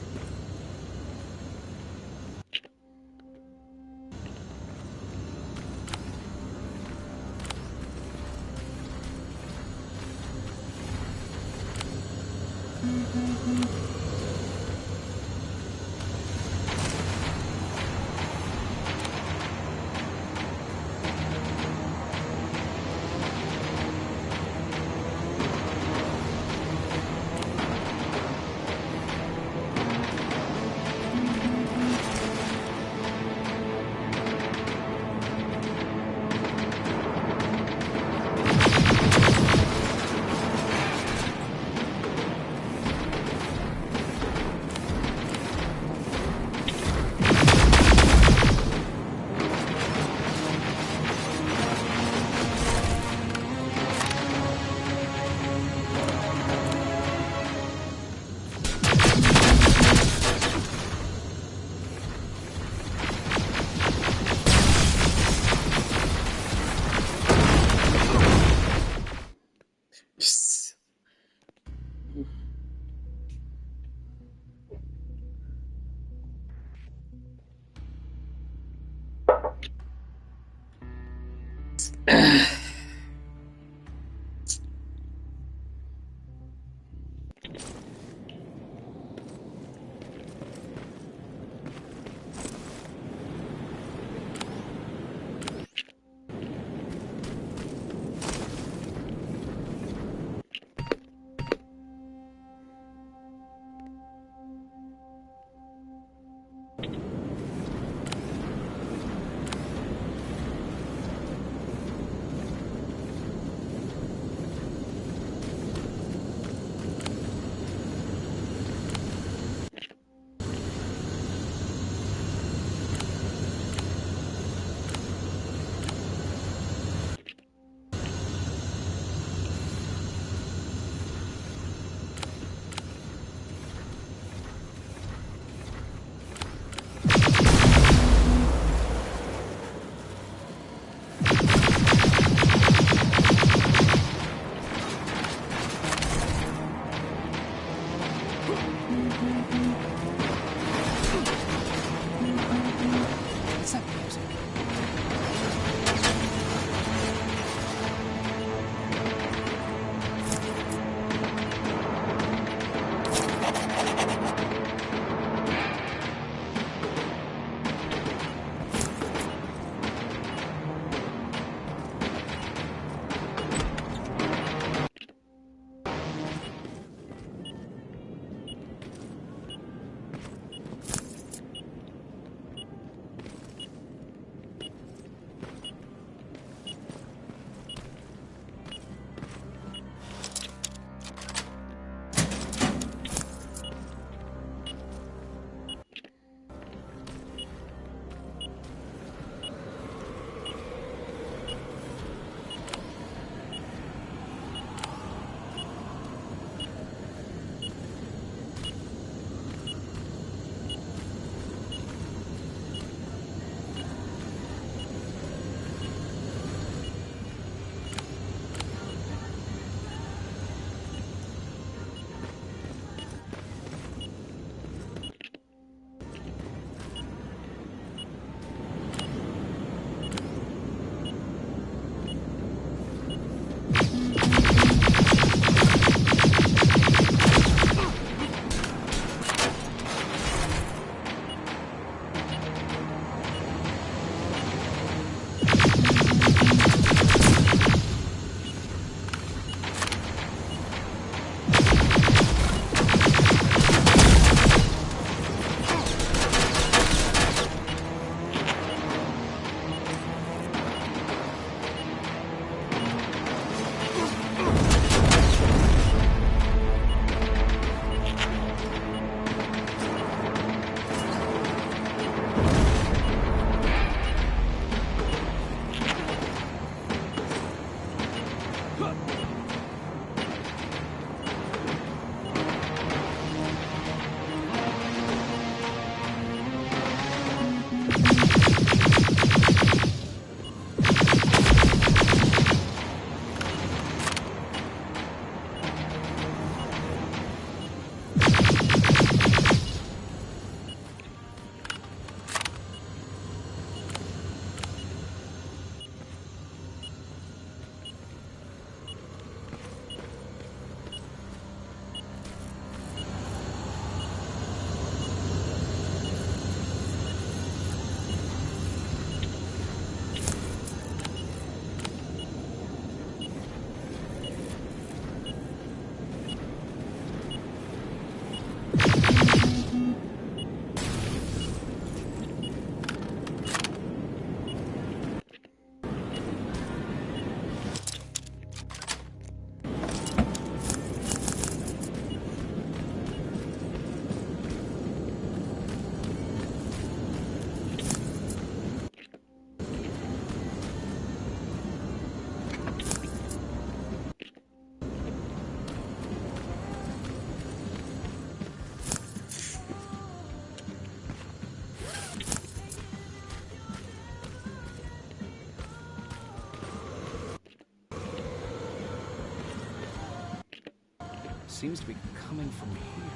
seems to be coming from here.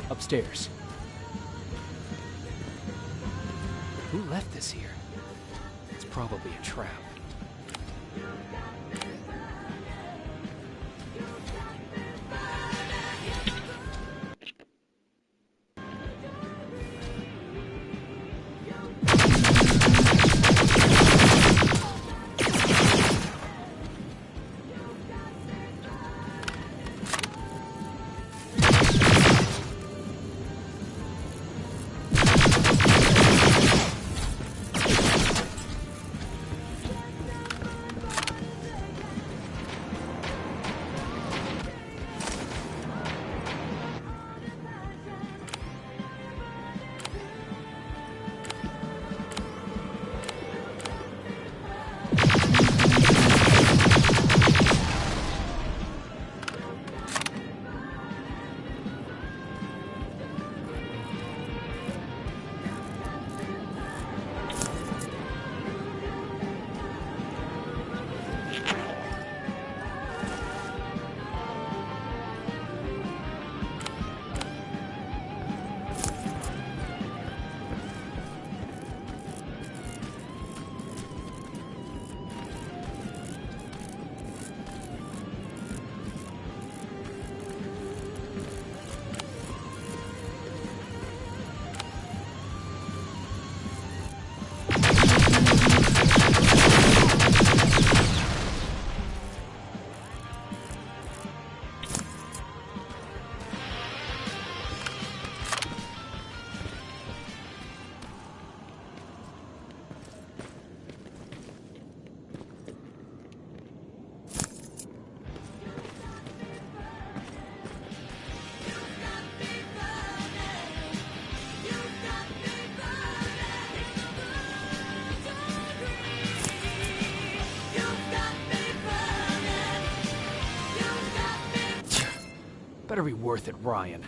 Upstairs. Who left this here? It's probably a trap. Better be worth it, Ryan.